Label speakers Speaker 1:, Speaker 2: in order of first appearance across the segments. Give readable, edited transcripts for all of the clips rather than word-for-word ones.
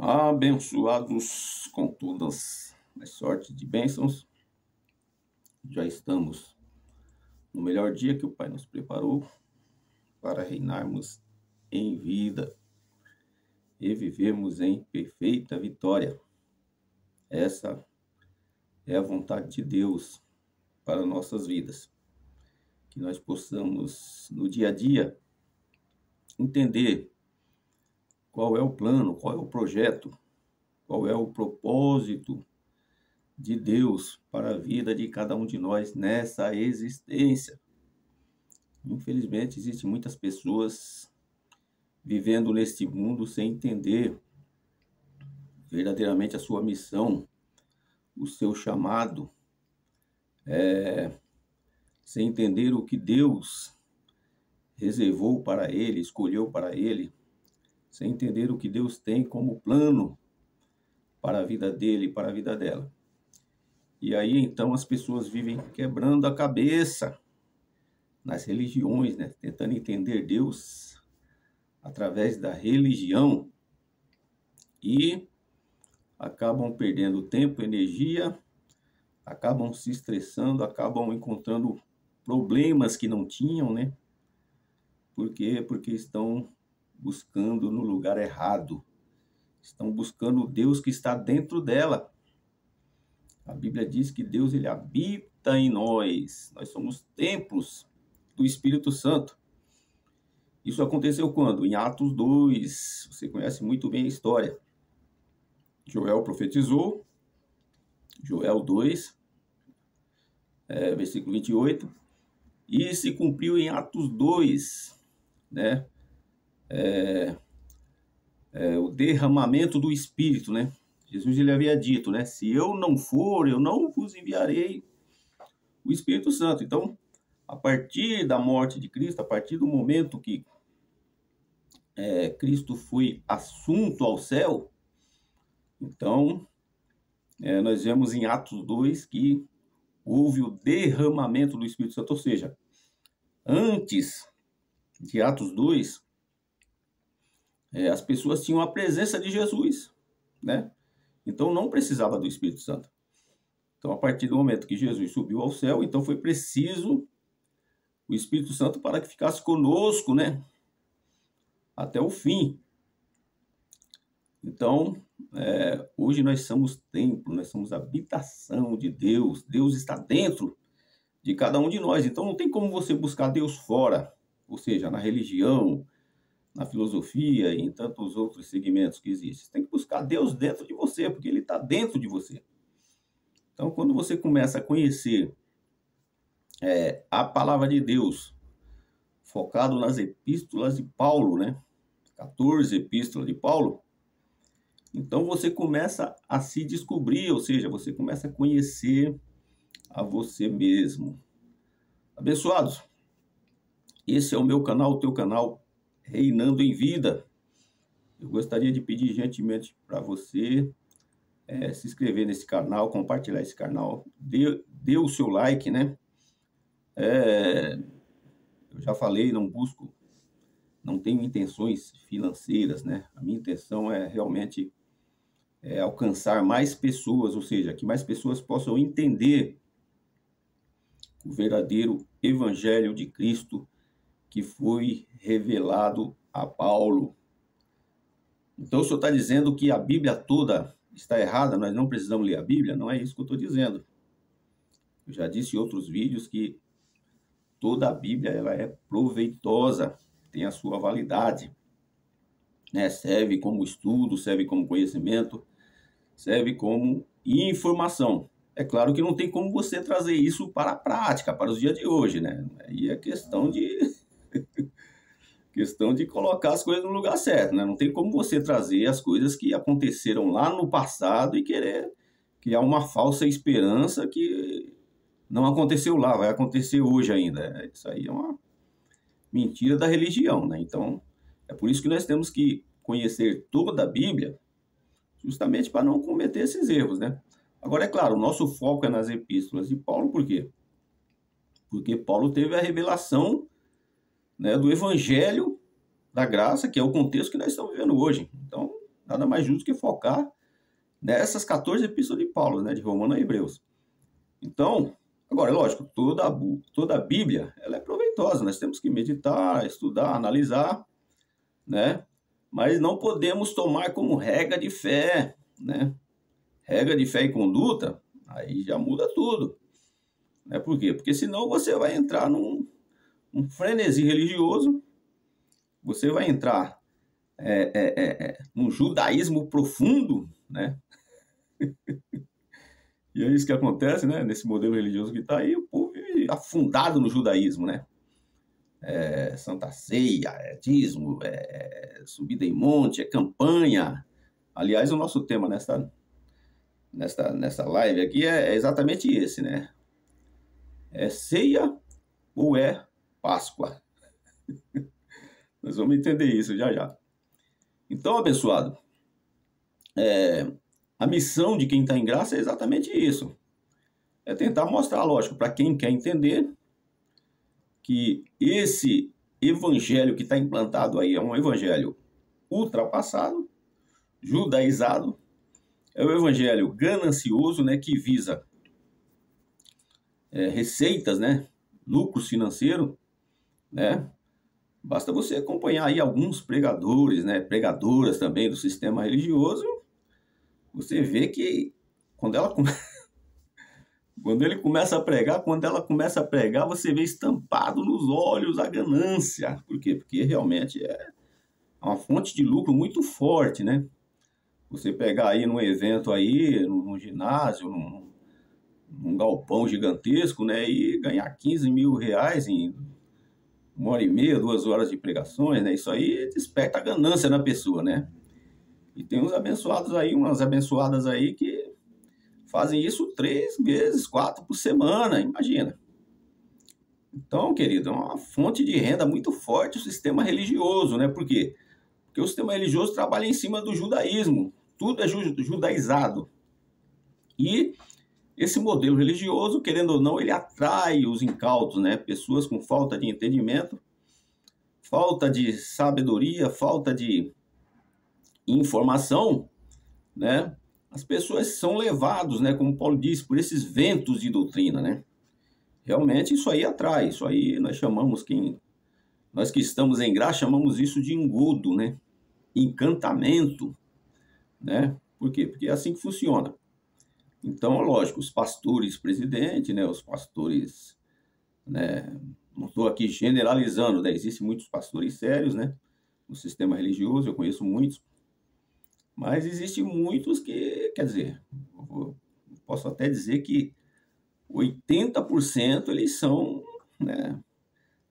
Speaker 1: Abençoados com todas as sortes de bênçãos, já estamos no melhor dia que o Pai nos preparou para reinarmos em vida e vivermos em perfeita vitória. Essa é a vontade de Deus para nossas vidas. Que nós possamos, no dia a dia, entender qual é o plano, qual é o projeto, qual é o propósito de Deus para a vida de cada um de nós nessa existência. Infelizmente, existem muitas pessoas vivendo neste mundo sem entender verdadeiramente a sua missão, o seu chamado, sem entender o que Deus reservou para ele, escolheu para ele, sem entender o que Deus tem como plano para a vida dele e para a vida dela. E aí, então, as pessoas vivem quebrando a cabeça nas religiões, né? Tentando entender Deus através da religião e acabam perdendo tempo, energia, acabam se estressando, acabam encontrando problemas que não tinham, né? Por quê? Porque estão buscando no lugar errado. Estão buscando o Deus que está dentro dela. A Bíblia diz que Deus, ele habita em nós. Nós somos templos do Espírito Santo. Isso aconteceu quando? Em Atos 2. Você conhece muito bem a história. Joel profetizou. Joel 2, versículo 28. E se cumpriu em Atos 2, né? O derramamento do Espírito, né? Jesus, ele havia dito, né? Se eu não for, eu não vos enviarei o Espírito Santo. Então, a partir da morte de Cristo, a partir do momento que Cristo foi assunto ao céu, então, nós vemos em Atos 2 que houve o derramamento do Espírito Santo. Ou seja, antes de Atos 2, as pessoas tinham a presença de Jesus, né? Então, não precisava do Espírito Santo. Então, a partir do momento que Jesus subiu ao céu, então foi preciso o Espírito Santo para que ficasse conosco, né? Até o fim. Então, hoje nós somos templo, nós somos habitação de Deus. Deus está dentro de cada um de nós. Então, não tem como você buscar Deus fora, ou seja, na religião, na filosofia e em tantos outros segmentos que existem. Você tem que buscar Deus dentro de você, porque Ele está dentro de você. Então, quando você começa a conhecer a palavra de Deus, focado nas epístolas de Paulo, né? 14 epístolas de Paulo, então você começa a se descobrir, ou seja, você começa a conhecer a você mesmo. Abençoados, esse é o meu canal, o teu canal, Reinando em Vida. Eu gostaria de pedir gentilmente para você se inscrever nesse canal, compartilhar esse canal, dê o seu like, né? Eu já falei, não tenho intenções financeiras, né? A minha intenção é realmente alcançar mais pessoas, ou seja, que mais pessoas possam entender o verdadeiro Evangelho de Cristo que foi revelado a Paulo. Então, o senhor está dizendo que a Bíblia toda está errada, nós não precisamos ler a Bíblia? Não é isso que eu estou dizendo. Eu já disse em outros vídeos que toda a Bíblia ela é proveitosa, tem a sua validade, né? Serve como estudo, serve como conhecimento, serve como informação. É claro que não tem como você trazer isso para a prática, para os dias de hoje, né? Aí é questão de colocar as coisas no lugar certo, né? Não tem como você trazer as coisas que aconteceram lá no passado e querer criar uma falsa esperança que não aconteceu lá, vai acontecer hoje ainda. Isso aí é uma mentira da religião, né? Então, é por isso que nós temos que conhecer toda a Bíblia, justamente para não cometer esses erros, né? Agora, é claro, o nosso foco é nas epístolas de Paulo, por quê? Porque Paulo teve a revelação, né, do Evangelho da graça, que é o contexto que nós estamos vivendo hoje. Então, Nada mais justo que focar nessas 14 epístolas de Paulo, né? De Romanos a Hebreus. Então, agora, é lógico, toda a Bíblia, ela é proveitosa. Nós temos que meditar, estudar, analisar, né? Mas não podemos tomar como regra de fé, né? Regra de fé e conduta, aí já muda tudo. Né? Por quê? Porque senão você vai entrar num frenesi religioso, você vai entrar num judaísmo profundo, né? E é isso que acontece, né? Nesse modelo religioso que está aí, o povo vive afundado no judaísmo, né? Santa Ceia, dízimo, subida em monte, campanha. Aliás, o nosso tema nessa live aqui é exatamente esse, né? É ceia ou é Páscoa? Nós vamos entender isso já já. Então, abençoado, a missão de quem está em graça é exatamente isso. É tentar mostrar, lógico, para quem quer entender que esse evangelho que está implantado aí é um evangelho ultrapassado, judaizado, é o evangelho ganancioso, né, que visa receitas, né, lucros financeiros, né? Basta você acompanhar aí alguns pregadores, né, pregadoras também do sistema religioso, você vê que quando ela quando ela começa a pregar, você vê estampado nos olhos a ganância. Por quê? Porque realmente é uma fonte de lucro muito forte, né? Você pegar aí num evento aí, num ginásio, num galpão gigantesco, né? E ganhar 15 mil reais em 1h30, 2 horas de pregações, né? Isso aí desperta a ganância na pessoa, né? E tem uns abençoados aí, umas abençoadas aí que fazem isso 3 vezes, 4 por semana, imagina. Então, querido, é uma fonte de renda muito forte o sistema religioso, né? Por quê? Porque o sistema religioso trabalha em cima do judaísmo. Tudo é judaizado. E esse modelo religioso, querendo ou não, ele atrai os incautos, né? Pessoas com falta de entendimento, falta de sabedoria, falta de informação, né? As pessoas são levados, né? Como Paulo disse, por esses ventos de doutrina, né? Realmente isso aí atrai, isso aí nós chamamos, nós que estamos em graça, chamamos isso de engodo, né? Encantamento, né? Por quê? Porque é assim que funciona. Então, lógico, os pastores presidentes, né? Os pastores, né? Não estou aqui generalizando, né? Existem muitos pastores sérios, né? No sistema religioso, eu conheço muitos. Mas existem muitos que, quer dizer, posso até dizer que 80% eles são, né,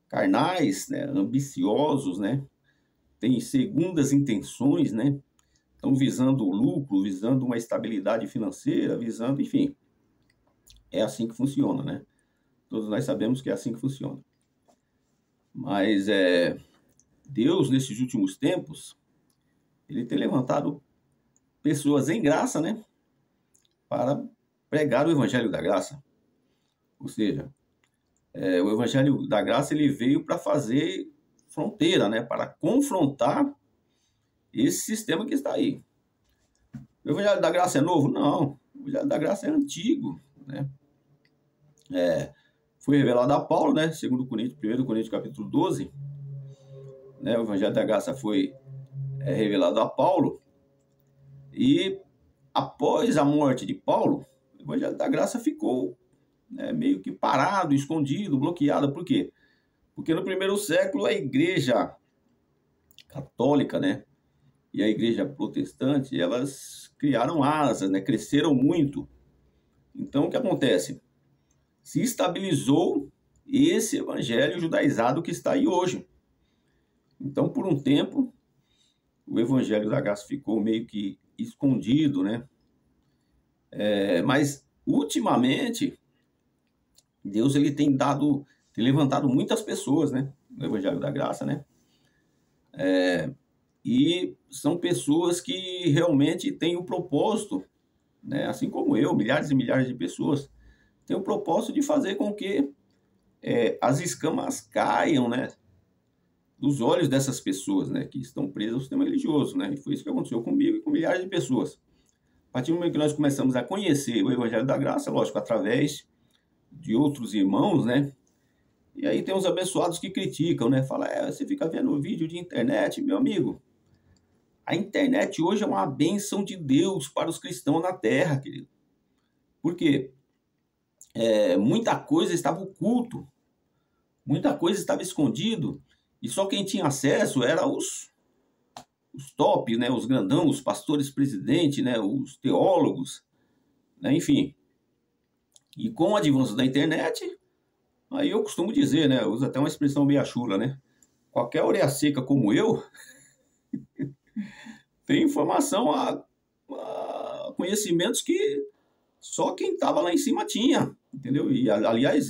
Speaker 1: carnais, né, ambiciosos, né, têm segundas intenções, né, estão visando o lucro, visando uma estabilidade financeira, visando, enfim, é assim que funciona, né? Todos nós sabemos que é assim que funciona. Mas Deus, nesses últimos tempos, ele tem levantado pessoas em graça, né, para pregar o evangelho da graça. Ou seja, o evangelho da graça ele veio para fazer fronteira, né, para confrontar esse sistema que está aí. O evangelho da graça é novo? Não. O evangelho da graça é antigo, né? Foi revelado a Paulo, né, 1 Coríntios capítulo 12, né, o evangelho da graça foi revelado a Paulo, e após a morte de Paulo, o evangelho da graça ficou meio que parado, escondido, bloqueado. Por quê? Porque no primeiro século a igreja católica, né, e a igreja protestante, elas criaram asas, né, cresceram muito. Então, o que acontece? Se estabilizou esse evangelho judaizado que está aí hoje. Então, por um tempo, o evangelho da graça ficou meio que escondido, né? Mas, ultimamente, Deus ele tem levantado muitas pessoas, né, no evangelho da graça, né? E são pessoas que realmente têm o propósito, né, assim como eu, milhares e milhares de pessoas, têm o propósito de fazer com que as escamas caiam, né, dos olhos dessas pessoas, né, que estão presas ao sistema religioso, né? E foi isso que aconteceu comigo e com milhares de pessoas. A partir do momento que nós começamos a conhecer o Evangelho da Graça, lógico, através de outros irmãos, né? E aí tem os abençoados que criticam, né? Fala, você fica vendo vídeo de internet, meu amigo. A internet hoje é uma bênção de Deus para os cristãos na Terra, querido. Por quê? Muita coisa estava oculto, muita coisa estava escondido, e só quem tinha acesso era os top, né? Os grandão, os pastores presidentes, né? Os teólogos, né? Enfim. E com o advento da internet, aí eu costumo dizer, né? Eu uso até uma expressão meio chula, né? Qualquer orelha seca como eu tem informação a conhecimentos que só quem estava lá em cima tinha, entendeu? E, aliás,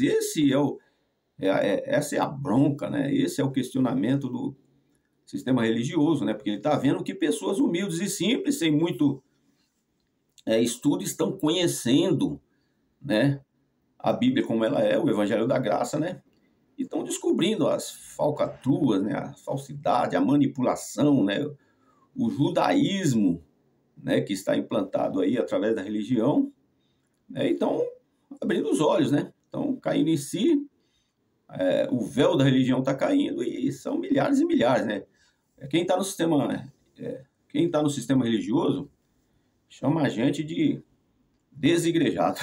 Speaker 1: essa é a bronca, né? Esse é o questionamento do sistema religioso, né? Porque ele está vendo que pessoas humildes e simples, sem muito estudo, estão conhecendo, né, a Bíblia como ela é, o Evangelho da Graça, né? E estão descobrindo as falcatruas, né? A falsidade, a manipulação, né? O judaísmo, né? Que está implantado aí através da religião, né? Então, abrindo os olhos, né? Estão caindo em si, o véu da religião está caindo e são milhares e milhares, né? Quem está no sistema religioso chama a gente de desigrejado.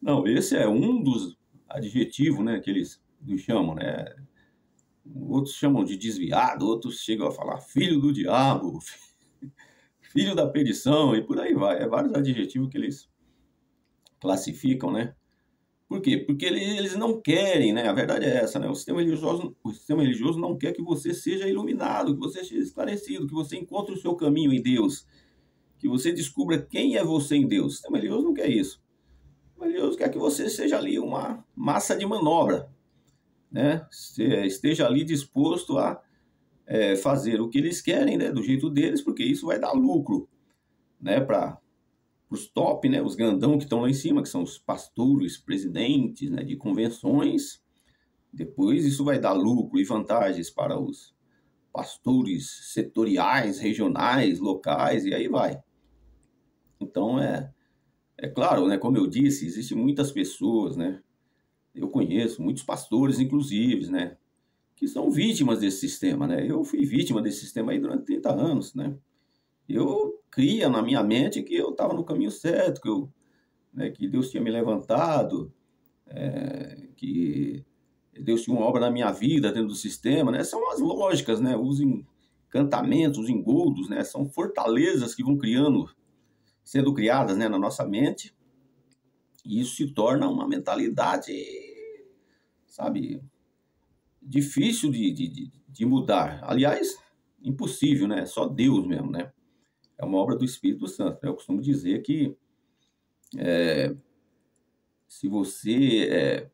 Speaker 1: Não, esse é um dos adjetivos, né, que eles nos chamam, né? Outros chamam de desviado, outros chegam a falar filho do diabo, filho da perdição e por aí vai. Vários adjetivos que eles classificam, né? Por quê? Porque eles não querem, né? A verdade é essa, né? O sistema religioso não quer que você seja iluminado, que você seja esclarecido, que você encontre o seu caminho em Deus, que você descubra quem é você em Deus. O sistema religioso não quer isso. O sistema religioso quer que você seja ali uma massa de manobra, né? Esteja ali disposto a fazer o que eles querem, né? Do jeito deles, porque isso vai dar lucro, né? Para os top, né, os grandão que estão lá em cima, que são os pastores, presidentes, né, de convenções. Depois isso vai dar lucro e vantagens para os pastores setoriais, regionais, locais, e aí vai. Então, é claro, né, como eu disse, existem muitas pessoas, né, eu conheço muitos pastores, inclusive, né, que são vítimas desse sistema, né. Eu fui vítima desse sistema aí durante 30 anos, né. Eu cria na minha mente que eu estava no caminho certo, que Deus tinha me levantado, que Deus tinha uma obra na minha vida dentro do sistema, né? São as lógicas, né? Os encantamentos, os engodos, né? São fortalezas que vão sendo criadas, né, na nossa mente, e isso se torna uma mentalidade, sabe, difícil de mudar. Aliás, impossível, né? Só Deus mesmo, né? É uma obra do Espírito Santo. Eu costumo dizer que se você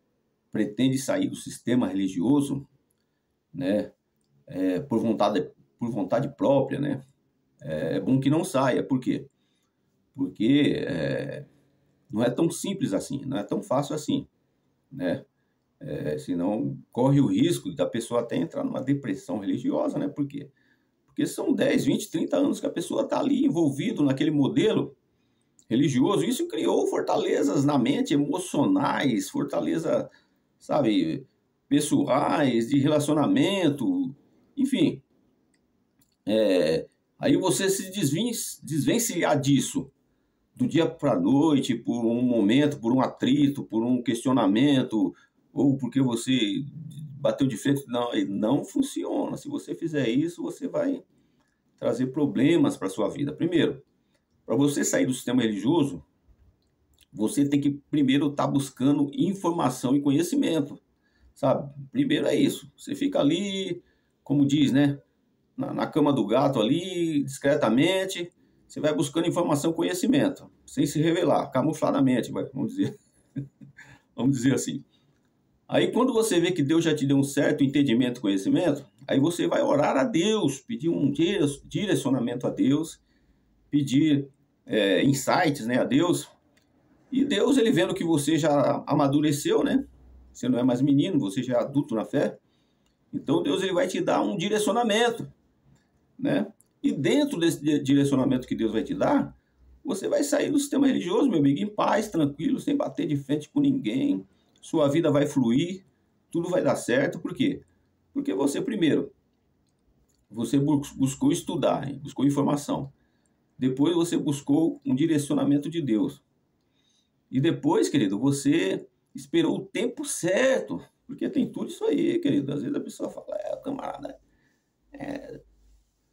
Speaker 1: pretende sair do sistema religioso, né, por vontade própria, né, é bom que não saia. Por quê? Porque não é tão simples assim, não é tão fácil assim, né? Senão corre o risco da pessoa até entrar numa depressão religiosa, né? Por quê? Porque são 10, 20, 30 anos que a pessoa está ali envolvido naquele modelo religioso. Isso criou fortalezas na mente, emocionais, fortaleza, sabe, pessoais, de relacionamento, enfim. Aí você se desvencilhar disso do dia para a noite, por um momento, por um atrito, por um questionamento, ou porque você bateu de frente, não funciona. Se você fizer isso, você vai trazer problemas para a sua vida. Primeiro, para você sair do sistema religioso, você tem que primeiro estar buscando informação e conhecimento, sabe? Primeiro é isso. Você fica ali, como diz, né? Na cama do gato ali, discretamente, você vai buscando informação e conhecimento, sem se revelar, camufladamente, vamos dizer assim. Aí quando você vê que Deus já te deu um certo entendimento e conhecimento, aí você vai orar a Deus, pedir um direcionamento a Deus, pedir insights, né, a Deus. E Deus, ele vendo que você já amadureceu, né? Você não é mais menino, você já é adulto na fé. Então Deus ele vai te dar um direcionamento, né? E dentro desse direcionamento que Deus vai te dar, você vai sair do sistema religioso, meu amigo, em paz, tranquilo, sem bater de frente com ninguém. Sua vida vai fluir, tudo vai dar certo. Por quê? Porque você, primeiro, você buscou estudar, hein? Buscou informação. Depois você buscou um direcionamento de Deus. E depois, querido, você esperou o tempo certo. Porque tem tudo isso aí, querido. Às vezes a pessoa fala, camarada,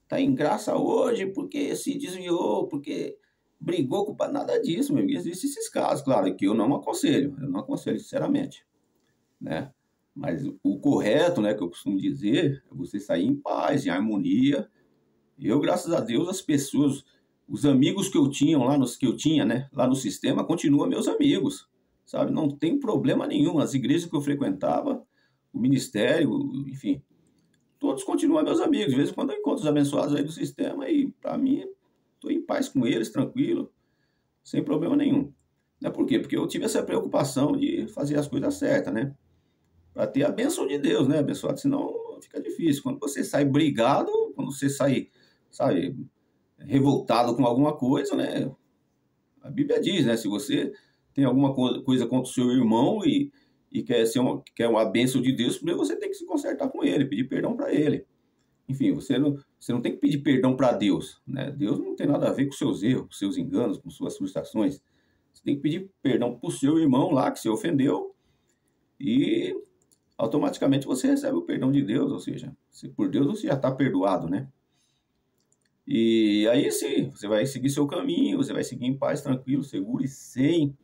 Speaker 1: tá em graça hoje porque se desviou, porque brigou com o pai. Nada disso, meu amigo. Existem esses casos, claro, que eu não aconselho. Eu não aconselho, sinceramente, né? Mas o correto, né, que eu costumo dizer, é você sair em paz, em harmonia. Eu, graças a Deus, as pessoas, os amigos que eu tinha lá no sistema, continuam meus amigos, sabe? Não tem problema nenhum. As igrejas que eu frequentava, o ministério, enfim, todos continuam meus amigos. De vez em quando eu encontro os abençoados aí do sistema e, para mim, estou em paz com eles, tranquilo, sem problema nenhum. Não é por quê? Porque eu tive essa preocupação de fazer as coisas certas, né? Para ter a bênção de Deus, né, abençoado? Senão fica difícil. Quando você sai brigado, quando você sai, sabe, revoltado com alguma coisa, né? A Bíblia diz, né? Se você tem alguma coisa contra o seu irmão e quer uma bênção de Deus, primeiro você tem que se consertar com ele, pedir perdão para ele. Enfim, você não tem que pedir perdão para Deus, né? Deus não tem nada a ver com seus erros, com seus enganos, com suas frustrações. Você tem que pedir perdão para o seu irmão lá que você ofendeu e automaticamente você recebe o perdão de Deus, ou seja, por Deus você já está perdoado, né? E aí sim, você vai seguir seu caminho, você vai seguir em paz, tranquilo, seguro e sem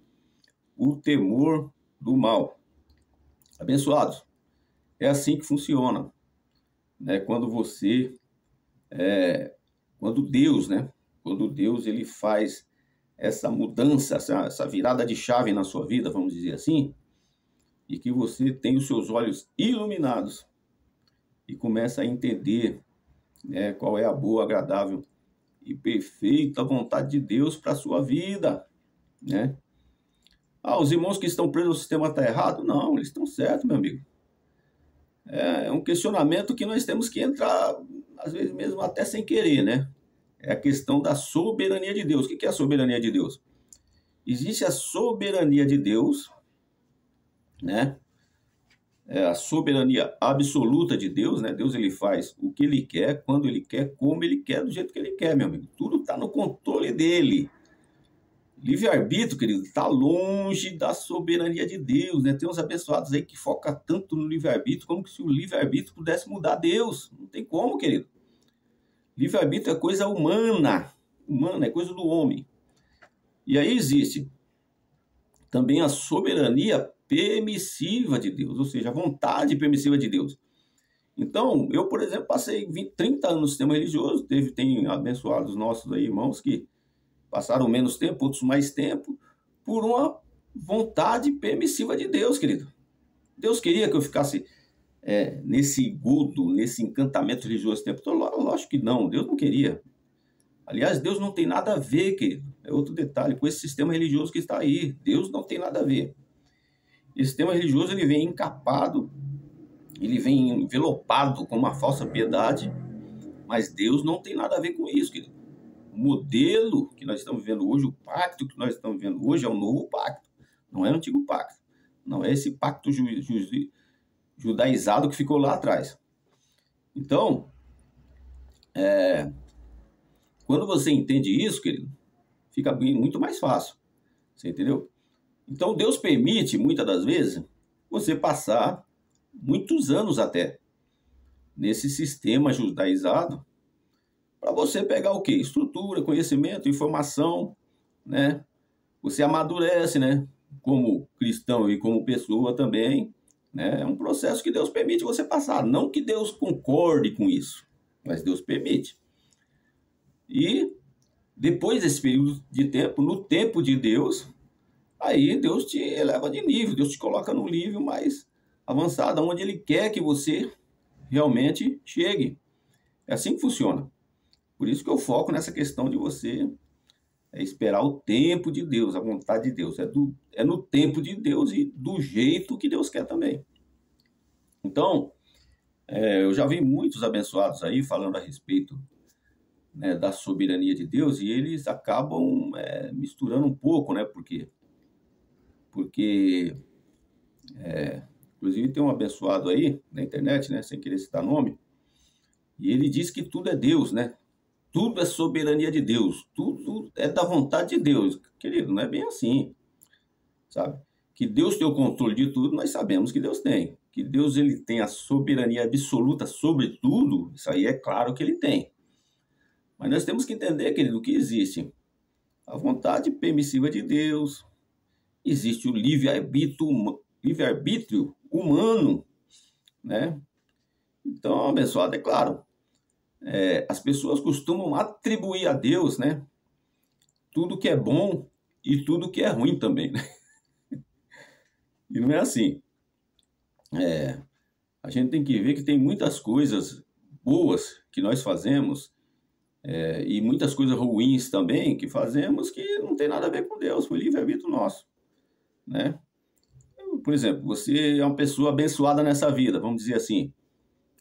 Speaker 1: o temor do mal. Abençoados, é assim que funciona, né? Quando Deus, né? Quando Deus ele faz essa mudança, essa virada de chave na sua vida, vamos dizer assim, e que você tem os seus olhos iluminados e começa a entender, né, qual é a boa, agradável e perfeita vontade de Deus para a sua vida, né? Os irmãos que estão presos no sistema estão errado? Não, eles estão certos, meu amigo. É um questionamento que nós temos que entrar, às vezes mesmo até sem querer, né? É a questão da soberania de Deus. O que é a soberania de Deus? Existe a soberania de Deus, né? É a soberania absoluta de Deus, né? Deus ele faz o que ele quer, quando ele quer, como ele quer, do jeito que ele quer, meu amigo. Tudo está no controle dele. Livre-arbítrio, querido, está longe da soberania de Deus, né? Tem uns abençoados aí que focam tanto no livre-arbítrio, como que se o livre-arbítrio pudesse mudar Deus. Não tem como, querido. Livre-arbítrio é coisa humana, é coisa do homem. E aí existe também a soberania permissiva de Deus, ou seja, a vontade permissiva de Deus. Então, eu, por exemplo, passei 30 anos no sistema religioso, tem abençoados nossos aí, irmãos, que passaram menos tempo, outros mais tempo, por uma vontade permissiva de Deus, querido. Deus queria que eu ficasse nesse godo, nesse encantamento religioso o tempo todo? Lógico que não, Deus não queria. Aliás, Deus não tem nada a ver, querido. É outro detalhe, com esse sistema religioso que está aí. Deus não tem nada a ver. Esse sistema religioso ele vem encapado, ele vem envelopado com uma falsa piedade, mas Deus não tem nada a ver com isso, querido. O modelo que nós estamos vivendo hoje, o pacto que nós estamos vivendo hoje é um novo pacto, não é o antigo pacto. Não é esse pacto judaizado que ficou lá atrás. Então, quando você entende isso, querido, fica muito mais fácil. Você entendeu? Então, Deus permite, muitas das vezes, você passar muitos anos até nesse sistema judaizado para você pegar o quê? Estrutura, conhecimento, informação, né? Você amadurece, né? Como cristão e como pessoa também, né? É um processo que Deus permite você passar. Não que Deus concorde com isso, mas Deus permite. E depois desse período de tempo, no tempo de Deus, aí Deus te eleva de nível, Deus te coloca no nível mais avançado, onde Ele quer que você realmente chegue. É assim que funciona. Por isso que eu foco nessa questão de você esperar o tempo de Deus, a vontade de Deus. É no tempo de Deus e do jeito que Deus quer também. Então, Eu já vi muitos abençoados aí falando a respeito, né, da soberania de Deus e eles acabam misturando um pouco, né? Porque inclusive tem um abençoado aí na internet, né, sem querer citar nome, e ele diz que tudo é Deus, né? Tudo é soberania de Deus, tudo é da vontade de Deus. Querido, não é bem assim, sabe? Que Deus tem o controle de tudo, nós sabemos que Deus tem. Que Deus ele tem a soberania absoluta sobre tudo, isso aí é claro que ele tem. Mas nós temos que entender, querido, que existe a vontade permissiva de Deus, existe o livre-arbítrio humano, né? Então, abençoado, é claro, as pessoas costumam atribuir a Deus, né, tudo que é bom e tudo que é ruim também, né? E não é assim. A gente tem que ver que tem muitas coisas boas que nós fazemos e muitas coisas ruins também que fazemos que não tem nada a ver com Deus, foi livre-arbítrio nosso, né? Por exemplo, você é uma pessoa abençoada nessa vida, vamos dizer assim,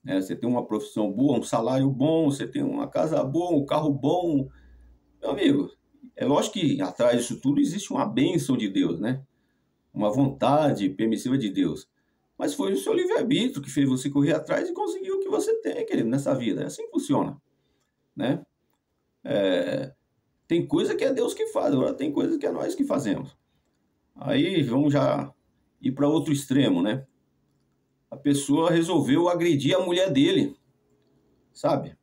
Speaker 1: né? Você tem uma profissão boa, um salário bom, você tem uma casa boa, um carro bom. Meu amigo, é lógico que atrás disso tudo existe uma bênção de Deus, né? Uma vontade permissiva de Deus. Mas foi o seu livre-arbítrio que fez você correr atrás e conseguir o que você tem, querido, nessa vida. É assim que funciona, né? Tem coisa que é Deus que faz, agora tem coisa que é nós que fazemos. Aí vamos já ir para outro extremo, né? A pessoa resolveu agredir a mulher dele, sabe?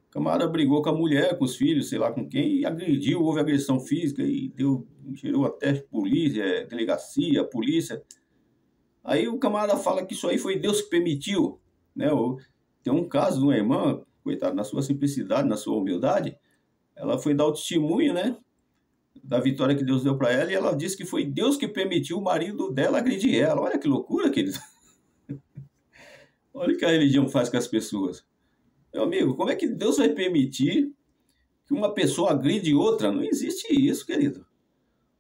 Speaker 1: O camarada brigou com a mulher, com os filhos, sei lá com quem, e agrediu, houve agressão física e gerou até polícia, delegacia, polícia. Aí o camarada fala que isso aí foi Deus que permitiu, né? Tem um caso de uma irmã, coitada, na sua simplicidade, na sua humildade, ela foi dar o testemunho, né, da vitória que Deus deu para ela, e ela disse que foi Deus que permitiu o marido dela agredir ela. Olha que loucura, querido. Olha o que a religião faz com as pessoas. Meu amigo, como é que Deus vai permitir que uma pessoa agride outra? Não existe isso, querido.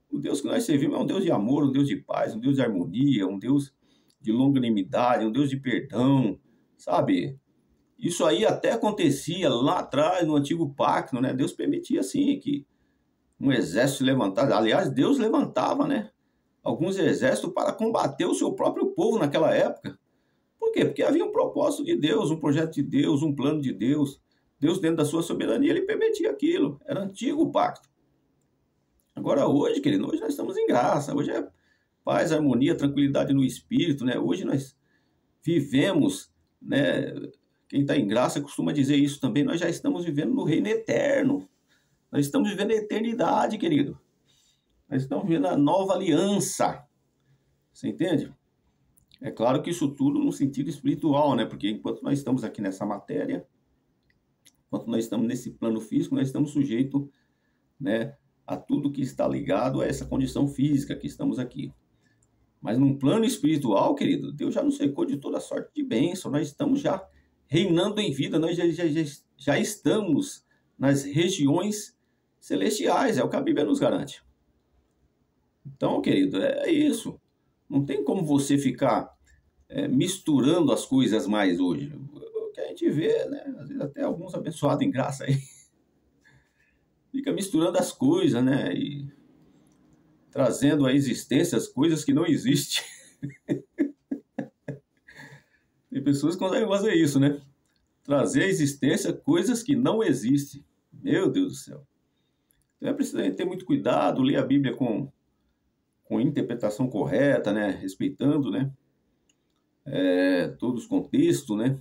Speaker 1: O Deus que nós servimos é um Deus de amor, um Deus de paz, um Deus de harmonia, um Deus de longanimidade, um Deus de perdão, sabe? Isso aí até acontecia lá atrás, no antigo pacto, né? Deus permitia, assim, que um exército se levantasse. Aliás, Deus levantava, né, alguns exércitos para combater o seu próprio povo naquela época. Por quê? Porque havia um propósito de Deus, um projeto de Deus, um plano de Deus. Deus, dentro da sua soberania, ele permitia aquilo. Era antigo pacto. Agora, hoje, querido, hoje nós estamos em graça. Hoje é paz, harmonia, tranquilidade no espírito, né? Hoje nós vivemos, né? Quem está em graça costuma dizer isso também. Nós já estamos vivendo no reino eterno. Nós estamos vivendo a eternidade, querido. Nós estamos vivendo a nova aliança. Você entende? É claro que isso tudo no sentido espiritual, né? Porque enquanto nós estamos aqui nessa matéria, enquanto nós estamos nesse plano físico, nós estamos sujeitos, né, a tudo que está ligado a essa condição física que estamos aqui. Mas num plano espiritual, querido, Deus já nos cercou de toda sorte de bênção. Nós estamos já reinando em vida, nós já estamos nas regiões celestiais, é o que a Bíblia nos garante. Então, querido, é isso. Não tem como você ficar misturando as coisas mais hoje. O que a gente vê, né? Às vezes até alguns abençoados em graça aí, fica misturando as coisas, né? E trazendo à existência as coisas que não existem. Tem pessoas que conseguem fazer isso, né? Trazer à existência coisas que não existem. Meu Deus do céu. Então é preciso ter muito cuidado, ler a Bíblia com interpretação correta, né? Respeitando, né? Todos os contextos, né?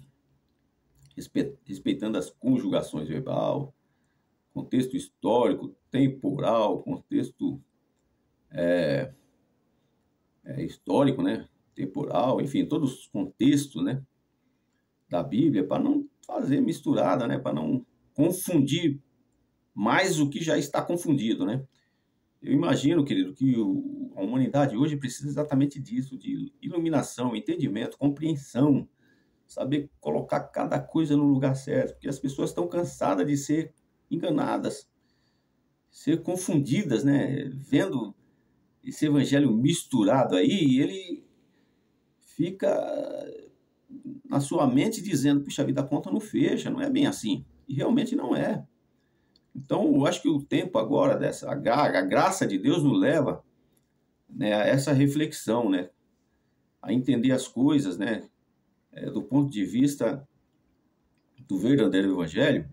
Speaker 1: Respeitando as conjugações verbal, contexto histórico, temporal, contexto histórico, né? Temporal, enfim, todos os contextos, né, da Bíblia, para não fazer misturada, né? Para não confundir mais o que já está confundido, né? Eu imagino, querido, que a humanidade hoje precisa exatamente disso, de iluminação, entendimento, compreensão, saber colocar cada coisa no lugar certo, porque as pessoas estão cansadas de ser enganadas, ser confundidas, né? Vendo esse evangelho misturado aí, ele fica na sua mente dizendo, puxa vida, a conta não fecha, não é bem assim. E realmente não é. Então, eu acho que o tempo agora, a graça de Deus nos leva, né, a essa reflexão, né, a entender as coisas, né, do ponto de vista do verdadeiro evangelho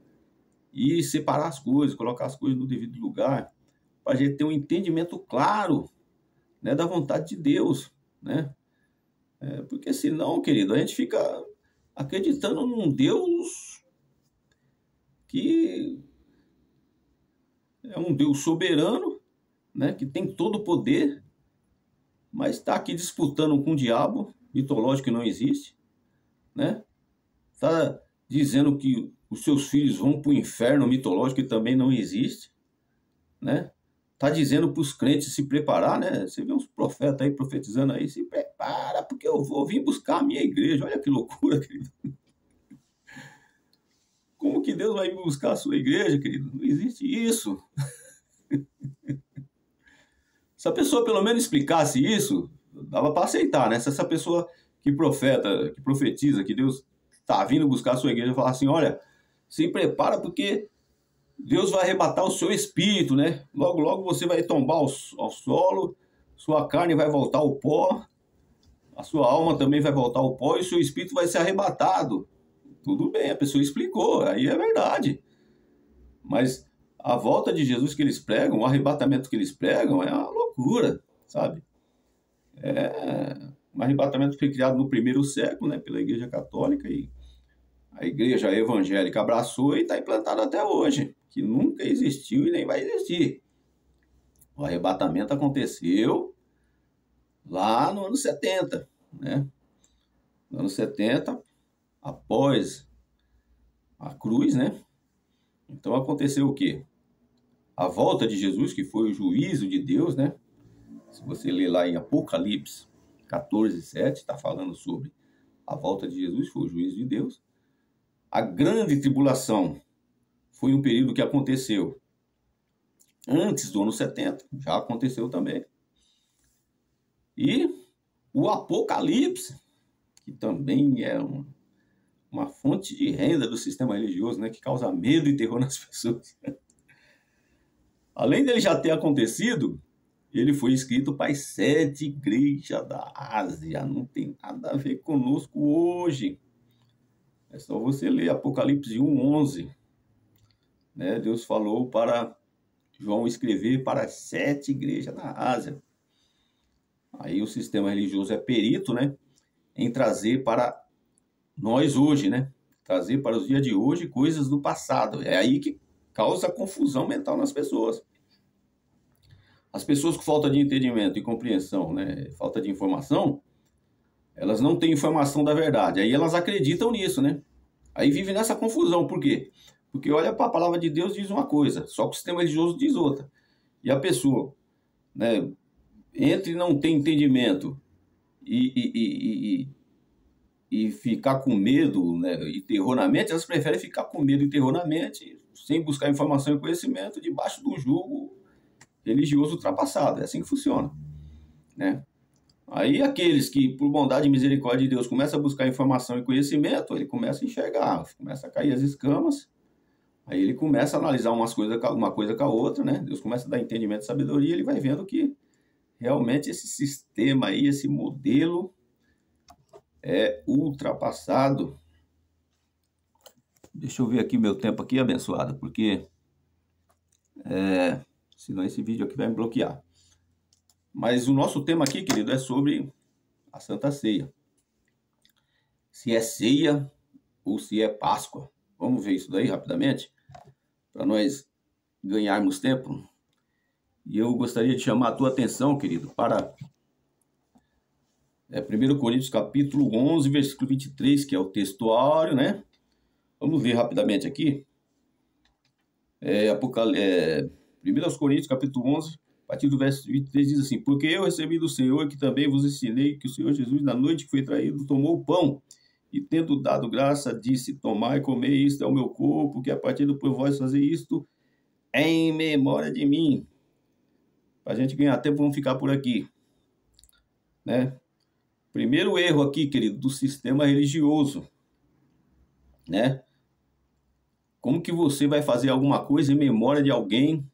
Speaker 1: e separar as coisas, colocar as coisas no devido lugar, para a gente ter um entendimento claro, né, da vontade de Deus, né? Porque senão, querido, a gente fica acreditando num Deus que é um Deus soberano, né, que tem todo o poder, mas está aqui disputando com o diabo, mitológico que não existe, né? Está dizendo que os seus filhos vão para o inferno mitológico que também não existe, né? Está dizendo para os crentes se preparar, né? Você vê uns profetas aí profetizando aí, se prepara, porque eu vou vir buscar a minha igreja. Olha que loucura, querido. Como que Deus vai vir buscar a sua igreja, querido? Não existe isso. Se a pessoa pelo menos explicasse isso, dava para aceitar, né? Se essa pessoa que profetiza que Deus está vindo buscar a sua igreja, falar assim, olha, se prepara porque Deus vai arrebatar o seu espírito, né? Logo, logo você vai tombar ao solo, sua carne vai voltar ao pó, a sua alma também vai voltar ao pó e o seu espírito vai ser arrebatado. Tudo bem, a pessoa explicou, aí é verdade. Mas a volta de Jesus que eles pregam, o arrebatamento que eles pregam é uma loucura, sabe? É um arrebatamento que foi criado no primeiro século, né, pela Igreja Católica, e a Igreja Evangélica abraçou e está implantado até hoje, que nunca existiu e nem vai existir. O arrebatamento aconteceu lá no ano 70, né? No ano 70, após a cruz, né? Então aconteceu o quê? A volta de Jesus, que foi o juízo de Deus, né? Se você ler lá em Apocalipse 14:7, está falando sobre a volta de Jesus, foi o juízo de Deus. A grande tribulação foi um período que aconteceu antes do ano 70, já aconteceu também. E o Apocalipse, que também é uma fonte de renda do sistema religioso, né, que causa medo e terror nas pessoas. Além dele já ter acontecido, ele foi escrito para as 7 igrejas da Ásia. Não tem nada a ver conosco hoje. É só você ler Apocalipse 1:11. Né? Deus falou para João escrever para as 7 igrejas da Ásia. Aí o sistema religioso é perito, né, em trazer para nós hoje, né? Trazer para os dias de hoje coisas do passado. É aí que causa confusão mental nas pessoas. As pessoas com falta de entendimento e compreensão, né, falta de informação, elas não têm informação da verdade. Aí elas acreditam nisso, né? Aí vivem nessa confusão. Por quê? Porque olha para a palavra de Deus diz uma coisa, só que o sistema religioso diz outra. E a pessoa, né, entre não ter entendimento e ficar com medo, né, e terror na mente, elas preferem ficar com medo e terror na mente, sem buscar informação e conhecimento, debaixo do jugo religioso ultrapassado. É assim que funciona, né? Aí aqueles que, por bondade e misericórdia de Deus, começam a buscar informação e conhecimento, ele começa a enxergar, começa a cair as escamas, aí ele começa a analisar uma coisa com a outra, né? Deus começa a dar entendimento e sabedoria, ele vai vendo que realmente esse sistema aí, esse modelo é ultrapassado. Deixa eu ver aqui meu tempo aqui, abençoado, porque senão esse vídeo aqui vai me bloquear. Mas o nosso tema aqui, querido, é sobre a Santa Ceia. Se é ceia ou se é Páscoa. Vamos ver isso daí rapidamente, para nós ganharmos tempo. E eu gostaria de chamar a tua atenção, querido, para 1 Coríntios capítulo 11, versículo 23, que é o textuário, né? Vamos ver rapidamente aqui. 1 Coríntios capítulo 11, a partir do verso 23, diz assim: porque eu recebi do Senhor, que também vos ensinei, que o Senhor Jesus, na noite que foi traído, tomou o pão, e tendo dado graça, disse: tomai e comei, isto é o meu corpo, que a partir do por vós fazer isto em memória de mim. Para a gente ganhar tempo, vamos ficar por aqui, né? Primeiro erro aqui, querido, do sistema religioso, né? Como que você vai fazer alguma coisa em memória de alguém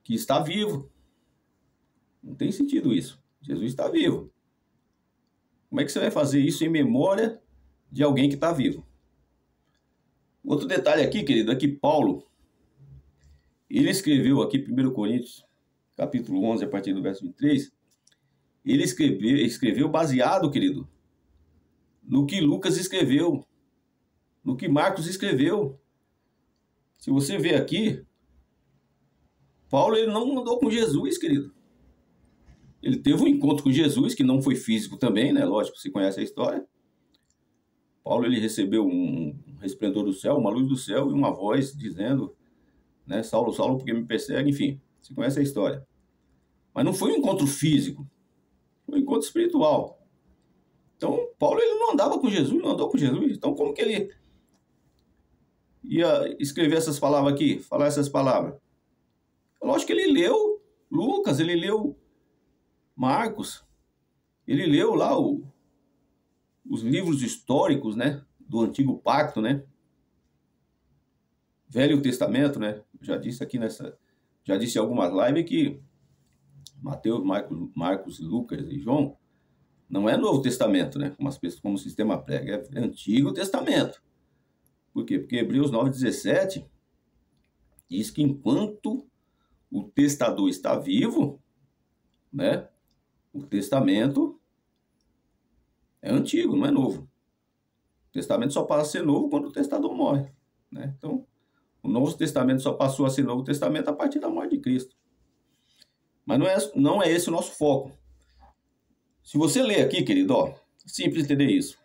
Speaker 1: que está vivo? Não tem sentido isso. Jesus está vivo. Como é que você vai fazer isso em memória de alguém que está vivo? Outro detalhe aqui, querido, é que Paulo, ele escreveu aqui, 1 Coríntios, capítulo 11, a partir do verso 23, ele escreveu baseado, querido, no que Lucas escreveu, no que Marcos escreveu. Se você ver aqui, Paulo ele não andou com Jesus, querido. Ele teve um encontro com Jesus, que não foi físico também, né? Lógico, você conhece a história. Paulo ele recebeu um resplendor do céu, uma luz do céu e uma voz dizendo, né? Saulo, Saulo, porque me persegue, enfim. Você conhece a história. Mas não foi um encontro físico, foi um encontro espiritual. Então, Paulo ele não andava com Jesus, não andou com Jesus. Então, como que ele ia escrever essas palavras aqui, falar essas palavras? Lógico que ele leu Lucas, ele leu Marcos, ele leu lá os livros históricos, né, do Antigo Pacto, né, Velho Testamento, né, já disse aqui já disse em algumas lives que Mateus, Marcos, Lucas e João não é Novo Testamento, né, como o sistema prega, é Antigo Testamento. Por quê? Porque Hebreus 9:17 diz que enquanto o testador está vivo, né, o testamento é antigo, não é novo. O testamento só passa a ser novo quando o testador morre, né? Então, o Novo Testamento só passou a ser Novo Testamento a partir da morte de Cristo. Mas não é esse o nosso foco. Se você ler aqui, querido, ó, simples entender isso.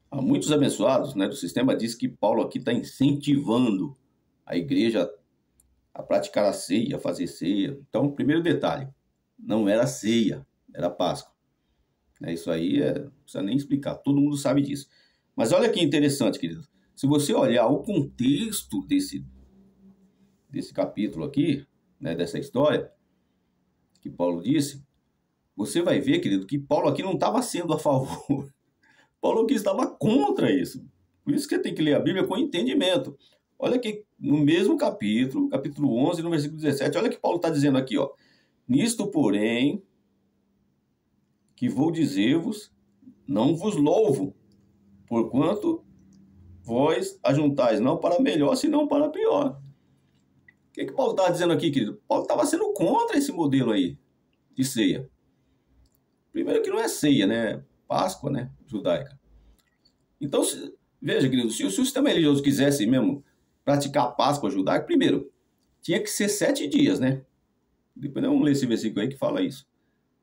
Speaker 1: Há muitos abençoados, né, do sistema diz que Paulo aqui está incentivando a igreja a praticar a ceia, a fazer ceia. Então, primeiro detalhe, não era ceia, era Páscoa. Isso aí não precisa nem explicar, todo mundo sabe disso. Mas olha que interessante, querido. Se você olhar o contexto desse capítulo aqui, né, dessa história que Paulo disse, você vai ver, querido, que Paulo aqui não estava sendo a favor. Paulo aqui estava contra isso. Por isso que você tem que ler a Bíblia com entendimento. Olha aqui no mesmo capítulo 11, no versículo 17, olha o que Paulo está dizendo aqui, ó. Nisto, porém, que vou dizer-vos, não vos louvo, porquanto vós ajuntais não para melhor, senão para pior. O que Paulo estava dizendo aqui, querido? Paulo estava sendo contra esse modelo aí de ceia. Primeiro que não é ceia, né? Páscoa, né? Judaica. Então, veja, querido, se o sistema religioso quisesse mesmo praticar a Páscoa judaica, primeiro, tinha que ser 7 dias, né? Depois vamos ler esse versículo aí que fala isso,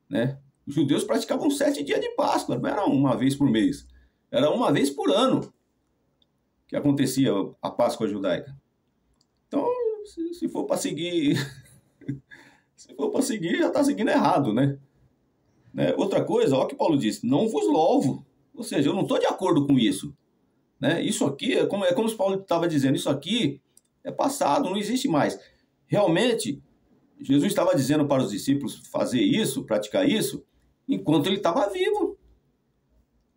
Speaker 1: né? Os judeus praticavam 7 dias de Páscoa, não era uma vez por mês, era uma vez por ano que acontecia a Páscoa judaica. Então, se for para seguir, já está seguindo errado, né? Outra coisa, olha o que Paulo disse, não vos louvo, ou seja, eu não estou de acordo com isso, né? Isso aqui é como o Paulo estava dizendo, isso aqui é passado, não existe mais. Realmente, Jesus estava dizendo para os discípulos fazer isso, praticar isso, enquanto ele estava vivo.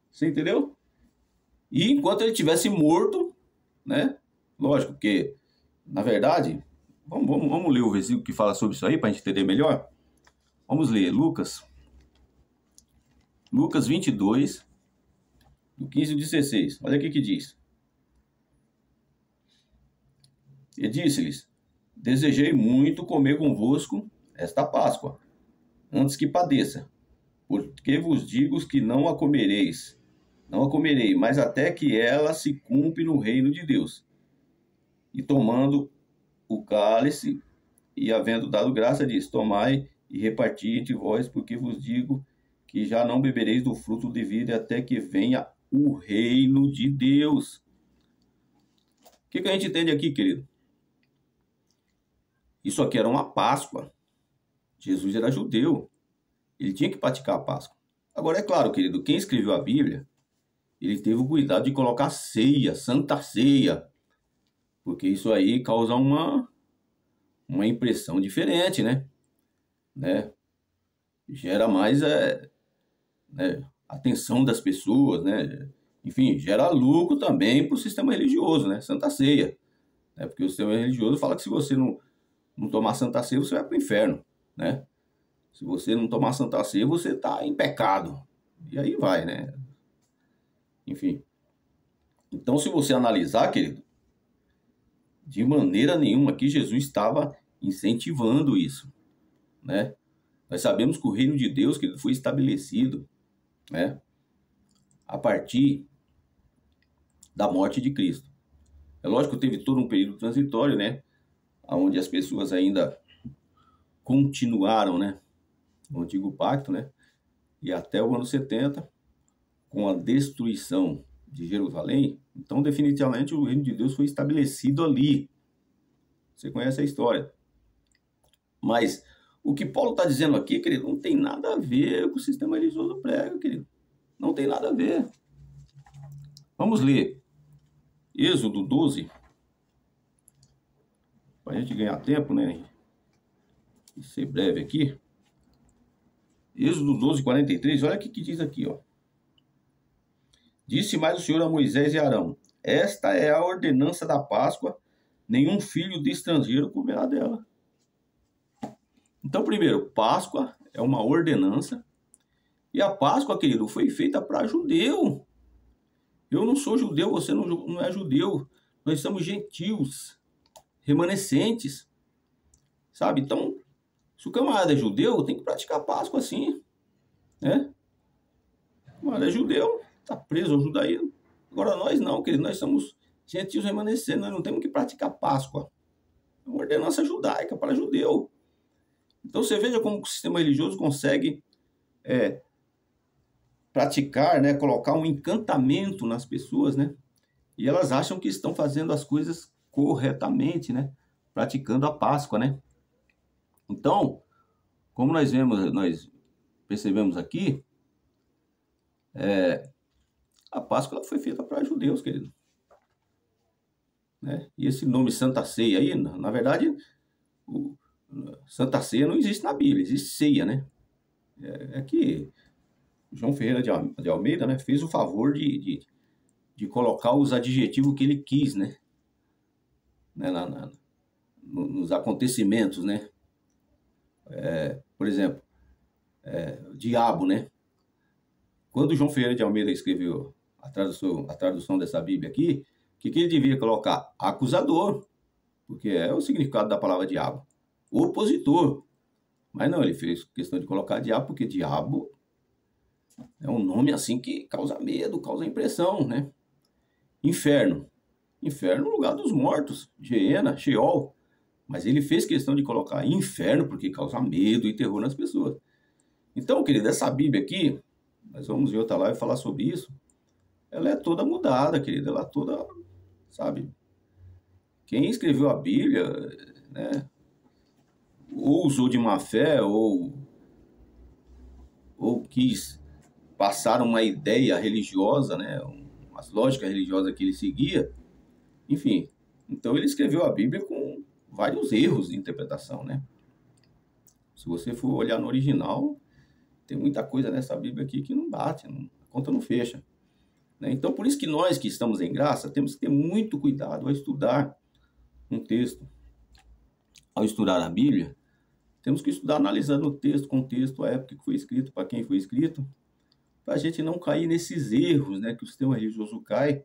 Speaker 1: Você entendeu? E enquanto ele estivesse morto, né? Lógico que, na verdade, vamos ler o versículo que fala sobre isso aí para a gente entender melhor. Vamos ler Lucas 22, do 15 ao 16. Olha aqui que diz. E disse-lhes, desejei muito comer convosco esta Páscoa, antes que padeça, porque vos digo que não a comereis, não a comerei, mas até que ela se cumpre no reino de Deus. E tomando o cálice, e havendo dado graça, diz, tomai e reparti entre vós, porque vos digo que já não bebereis do fruto de vida até que venha o reino de Deus. O que a gente entende aqui, querido? Isso aqui era uma Páscoa. Jesus era judeu. Ele tinha que praticar a Páscoa. Agora, é claro, querido, quem escreveu a Bíblia, ele teve o cuidado de colocar ceia, santa ceia, porque isso aí causa uma impressão diferente, né? né? Gera mais né, atenção das pessoas, né? Enfim, gera lucro também para o sistema religioso, né? Santa Ceia, né? Porque o sistema religioso fala que se você não tomar Santa Ceia, você vai para o inferno, né? Se você não tomar Santa Ceia, você está em pecado. E aí vai, né? Enfim. Então, se você analisar, querido, de maneira nenhuma que Jesus estava incentivando isso, né? Nós sabemos que o reino de Deus, querido, foi estabelecido, né, a partir da morte de Cristo. É lógico que teve todo um período transitório, né, onde as pessoas ainda continuaram, né, no antigo pacto, né, e até o ano 70, com a destruição de Jerusalém. Então, definitivamente, o reino de Deus foi estabelecido ali. Você conhece a história. Mas o que Paulo está dizendo aqui, querido, não tem nada a ver com o sistema religioso prega, querido. Não tem nada a ver. Vamos ler Êxodo 12, para a gente ganhar tempo, né? E ser breve aqui. Êxodo 12, 43, olha o que diz aqui, ó. Disse mais o Senhor a Moisés e Arão: esta é a ordenança da Páscoa, nenhum filho de estrangeiro comerá dela. Então, primeiro, Páscoa é uma ordenança. E a Páscoa, querido, foi feita para judeu. Eu não sou judeu, você não é judeu. Nós somos gentios, remanescentes. Sabe? Então, se o camarada é judeu, tem que praticar a Páscoa assim, né? O camarada é judeu, está preso ao judaísmo. Agora nós não, querido, nós somos gentios remanescentes, nós não temos que praticar Páscoa. É uma ordenança judaica para judeu. Então você veja como o sistema religioso consegue praticar, né, colocar um encantamento nas pessoas, né? E elas acham que estão fazendo as coisas corretamente, né? Praticando a Páscoa, né? Então, como nós percebemos aqui, a Páscoa ela foi feita para judeus, querido. Né? E esse nome Santa Ceia aí, na verdade, Santa Ceia não existe na Bíblia, existe ceia, né? É que João Ferreira de Almeida, né, fez o favor de colocar os adjetivos que ele quis, né? Nos acontecimentos, né? Por exemplo, diabo, né? Quando João Ferreira de Almeida escreveu a tradução dessa Bíblia aqui, o que ele devia colocar? Acusador, porque é o significado da palavra diabo. Opositor. Mas não, ele fez questão de colocar diabo, porque diabo é um nome assim que causa medo, causa impressão, né? Inferno. Inferno é o lugar dos mortos. Geena, Sheol. Mas ele fez questão de colocar inferno, porque causa medo e terror nas pessoas. Então, querido, essa Bíblia aqui, nós vamos em outra live falar sobre isso, ela é toda mudada, querido. Ela é toda, sabe? Quem escreveu a Bíblia, né? Ou usou de má fé, ou quis passar uma ideia religiosa, né? Umas lógicas religiosas que ele seguia. Enfim, então ele escreveu a Bíblia com vários erros de interpretação, né? Se você for olhar no original, tem muita coisa nessa Bíblia aqui que não bate, a conta não fecha. Né? Então, por isso que nós que estamos em graça, temos que ter muito cuidado ao estudar um texto. Ao estudar a Bíblia, temos que estudar analisando o texto, contexto, a época que foi escrito, para quem foi escrito, para a gente não cair nesses erros, né, que o sistema religioso cai,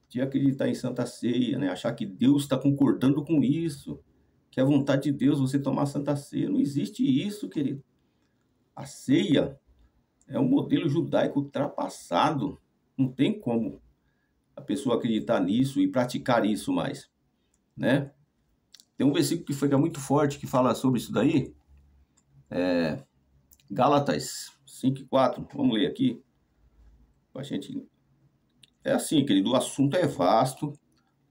Speaker 1: de acreditar em Santa Ceia, né, achar que Deus está concordando com isso, que é a vontade de Deus você tomar Santa Ceia. Não existe isso, querido. A ceia é um modelo judaico ultrapassado. Não tem como a pessoa acreditar nisso e praticar isso mais, né? Tem um versículo que fica muito forte que fala sobre isso daí. Gálatas 5:4. Vamos ler aqui. A gente... É assim, querido, o assunto é vasto,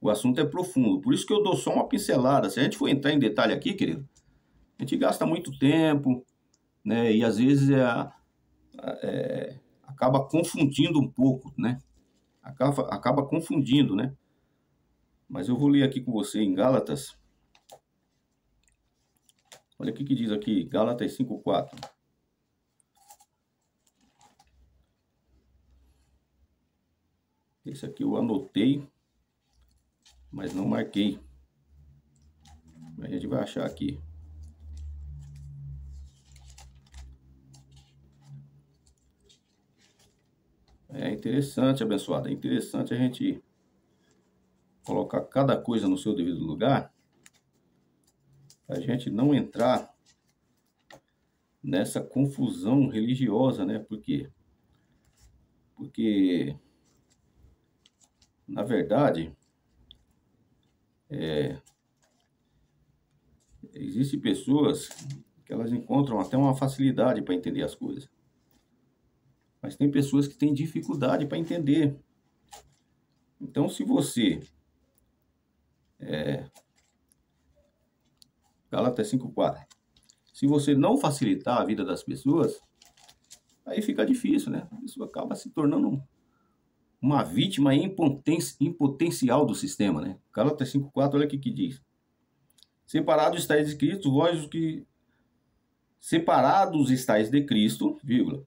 Speaker 1: o assunto é profundo. Por isso que eu dou só uma pincelada. Se a gente for entrar em detalhe aqui, querido, a gente gasta muito tempo, né? E às vezes acaba confundindo um pouco, né? Acaba confundindo, né? Mas eu vou ler aqui com você em Gálatas. Olha o que diz aqui, Gálatas 5:4. Esse aqui eu anotei, mas não marquei. A gente vai achar aqui. É interessante, abençoado. É interessante a gente colocar cada coisa no seu devido lugar, a gente não entrar nessa confusão religiosa, né? Por quê? Porque, na verdade, existem pessoas que elas encontram até uma facilidade para entender as coisas. Mas tem pessoas que têm dificuldade para entender. Então, se você... Gálatas 5:4. Se você não facilitar a vida das pessoas, aí fica difícil, né? Isso acaba se tornando uma vítima em potencial do sistema, né? Gálatas 5:4, olha o que diz. Separados estáis de Cristo, vós os que... Separados estáis de Cristo, vírgula,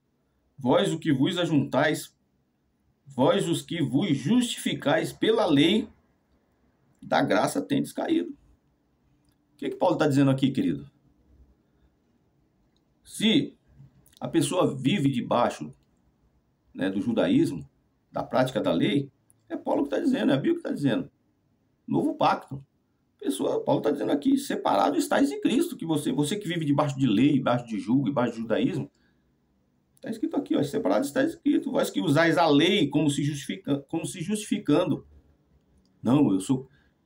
Speaker 1: vós o que vos ajuntais, vós os que vos justificais pela lei da graça tendes caído. O que Paulo está dizendo aqui, querido? Se a pessoa vive debaixo, né, do judaísmo, da prática da lei, é Paulo que está dizendo, é a Bíblia que está dizendo. Novo pacto. Paulo está dizendo aqui, separado estáis em Cristo, que você que vive debaixo de lei, debaixo de julgo, debaixo de judaísmo, está escrito aqui, ó, separado está escrito, vós que usais a lei como se justificando. Não,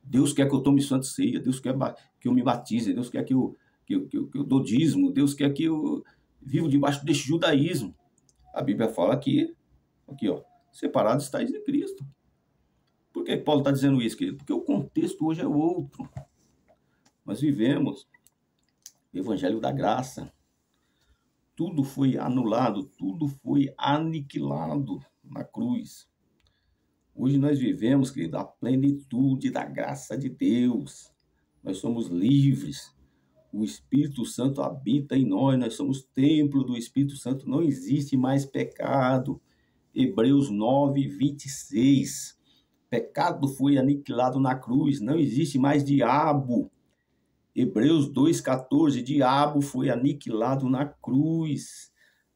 Speaker 1: Deus quer que eu tome santa ceia, Deus quer que eu me batize, Deus quer que eu dou dízimo, Deus quer que eu vivo debaixo deste judaísmo. A Bíblia fala aqui, ó, separado estáis de Cristo. Por que Paulo está dizendo isso, querido? Porque o contexto hoje é outro. Nós vivemos o evangelho da graça. Tudo foi anulado, tudo foi aniquilado na cruz. Hoje nós vivemos, querido, a plenitude da graça de Deus. Nós somos livres. O Espírito Santo habita em nós somos templo do Espírito Santo. Não existe mais pecado. Hebreus 9:26. Pecado foi aniquilado na cruz, não existe mais diabo. Hebreus 2:14, diabo foi aniquilado na cruz.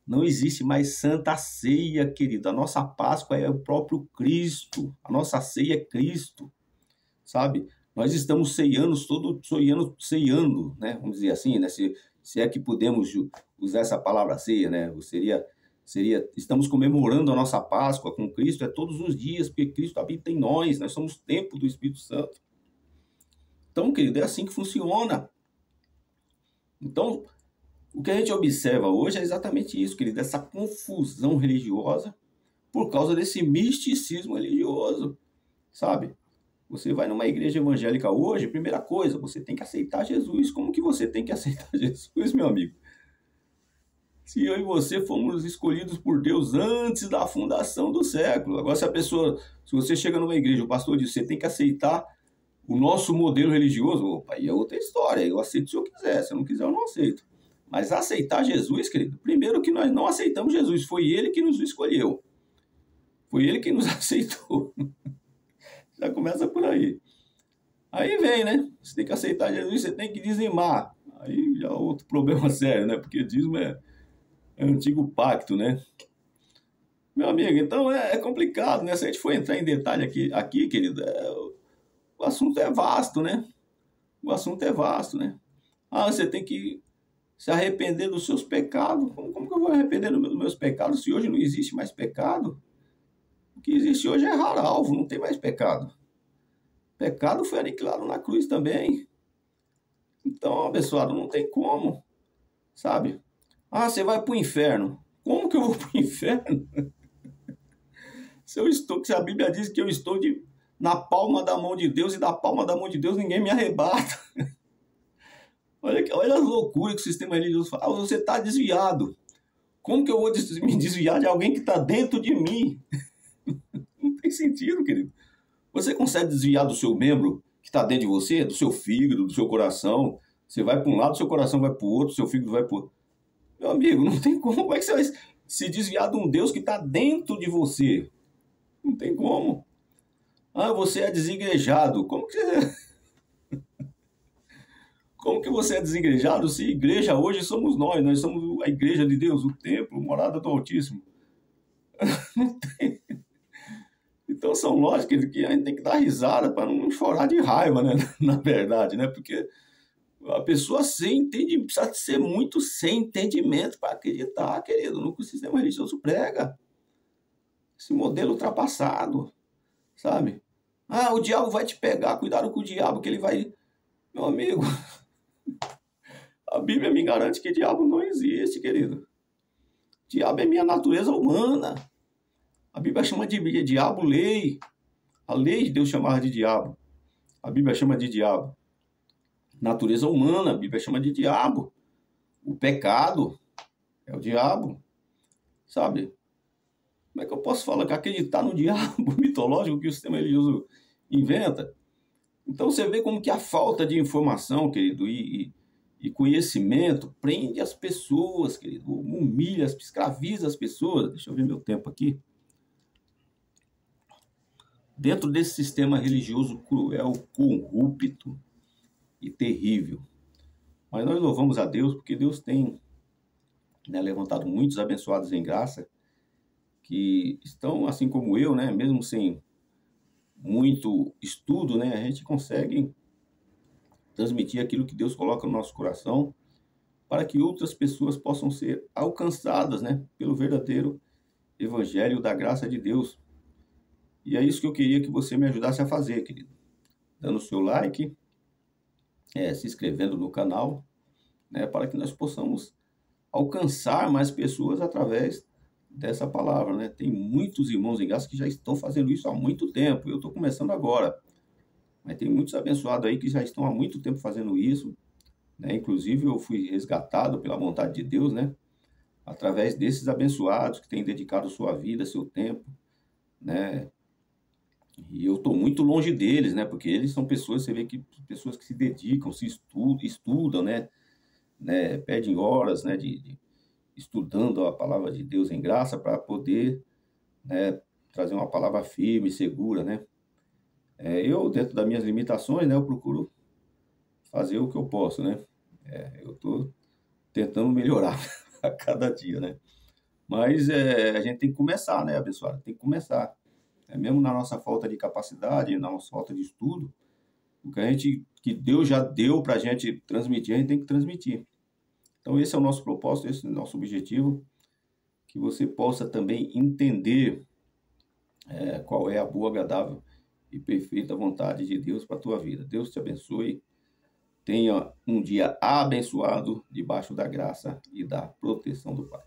Speaker 1: Não existe mais santa ceia, querido. A nossa Páscoa é o próprio Cristo. A nossa ceia é Cristo, sabe? Nós estamos ceiando, né? Vamos dizer assim, né? Se é que podemos usar essa palavra ceia, né? Estamos comemorando a nossa Páscoa com Cristo todos os dias, porque Cristo habita em nós somos templo do Espírito Santo. Então, querido, é assim que funciona. Então, o que a gente observa hoje é exatamente isso, querido, essa confusão religiosa por causa desse misticismo religioso, sabe? Você vai numa igreja evangélica hoje, primeira coisa, você tem que aceitar Jesus. Como que você tem que aceitar Jesus, meu amigo? Se eu e você fomos escolhidos por Deus antes da fundação do século. Agora, se você chega numa igreja, o pastor diz, você tem que aceitar o nosso modelo religioso, opa, aí é outra história, eu aceito se eu quiser, se eu não quiser eu não aceito. Mas aceitar Jesus, querido, primeiro que nós não aceitamos Jesus, foi Ele que nos escolheu. Foi Ele que nos aceitou. Já começa por aí. Aí vem, né? Você tem que aceitar Jesus, você tem que dizimar. Aí já é outro problema sério, né? Porque dízimo é antigo pacto, né? Meu amigo, então é complicado, né? Se a gente for entrar em detalhe aqui querido, o assunto é vasto, né? O assunto é vasto, né? Ah, você tem que se arrepender dos seus pecados. Como que eu vou arrepender dos meus pecados se hoje não existe mais pecado? O que existe hoje é errar alvo, não tem mais pecado. Pecado foi aniquilado na cruz também. Então, abençoado, não tem como, sabe? Ah, você vai para o inferno. Como que eu vou para o inferno? Se a Bíblia diz que eu estou na palma da mão de Deus e da palma da mão de Deus ninguém me arrebata. Olha as loucuras que o sistema religioso fala. Ah, você está desviado. Como que eu vou me desviar de alguém que está dentro de mim? Não tem sentido, querido. Você consegue desviar do seu membro que está dentro de você, do seu fígado, do seu coração, Você vai para um lado, seu coração vai para o outro, seu fígado vai para o outro. Meu amigo, não tem como. Como é que você vai se desviar de um Deus que está dentro de você? Não tem como. Ah, você é desigrejado. Como que você é desigrejado se igreja hoje somos nós somos a igreja de Deus, o templo, morada do Altíssimo. Não tem. Então são lógicas que a gente tem que dar risada para não chorar de raiva, né? Na verdade, né? Porque a pessoa precisa ser muito sem entendimento para acreditar, querido, no que o sistema religioso prega. Esse modelo ultrapassado, sabe? Ah, o diabo vai te pegar, cuidado com o diabo, que ele vai... Meu amigo, a Bíblia me garante que diabo não existe, querido. Diabo é minha natureza humana. A Bíblia chama de diabo lei. A lei de Deus chamava de diabo. A Bíblia chama de diabo. Natureza humana, a Bíblia chama de diabo. O pecado é o diabo, sabe? Como é que eu posso falar que acreditar no diabo mitológico que o sistema religioso inventa? Então você vê como que a falta de informação, querido, e conhecimento prende as pessoas, querido, humilha, escraviza as pessoas. Deixa eu ver meu tempo aqui. Dentro desse sistema religioso cruel, corrupto e terrível. Mas nós louvamos a Deus porque Deus tem, né, levantado muitos abençoados em graça que estão, assim como eu, né, mesmo sem muito estudo, né, a gente consegue transmitir aquilo que Deus coloca no nosso coração para que outras pessoas possam ser alcançadas, né, pelo verdadeiro evangelho da graça de Deus. E é isso que eu queria que você me ajudasse a fazer, querido. Dando o seu like, se inscrevendo no canal, né, para que nós possamos alcançar mais pessoas através dessa palavra, né? Tem muitos irmãos em graça que já estão fazendo isso há muito tempo. Eu estou começando agora, mas tem muitos abençoados aí que já estão há muito tempo fazendo isso, né? Inclusive eu fui resgatado pela vontade de Deus, né? Através desses abençoados que têm dedicado sua vida, seu tempo, né? E eu estou muito longe deles, né? Porque eles são pessoas, você vê que pessoas que se dedicam, estudam, né? Perdem horas, né? Estudando a palavra de Deus em graça para poder, né, trazer uma palavra firme, segura, né? Eu, dentro das minhas limitações, né, eu procuro fazer o que eu posso, né? Eu estou tentando melhorar a cada dia, né? Mas a gente tem que começar, né, abençoado? Tem que começar. Mesmo na nossa falta de capacidade, na nossa falta de estudo, o que Deus já deu para a gente transmitir, a gente tem que transmitir. Então esse é o nosso propósito, esse é o nosso objetivo, que você possa também entender qual é a boa, agradável e perfeita vontade de Deus para a tua vida. Deus te abençoe. Tenha um dia abençoado debaixo da graça e da proteção do Pai.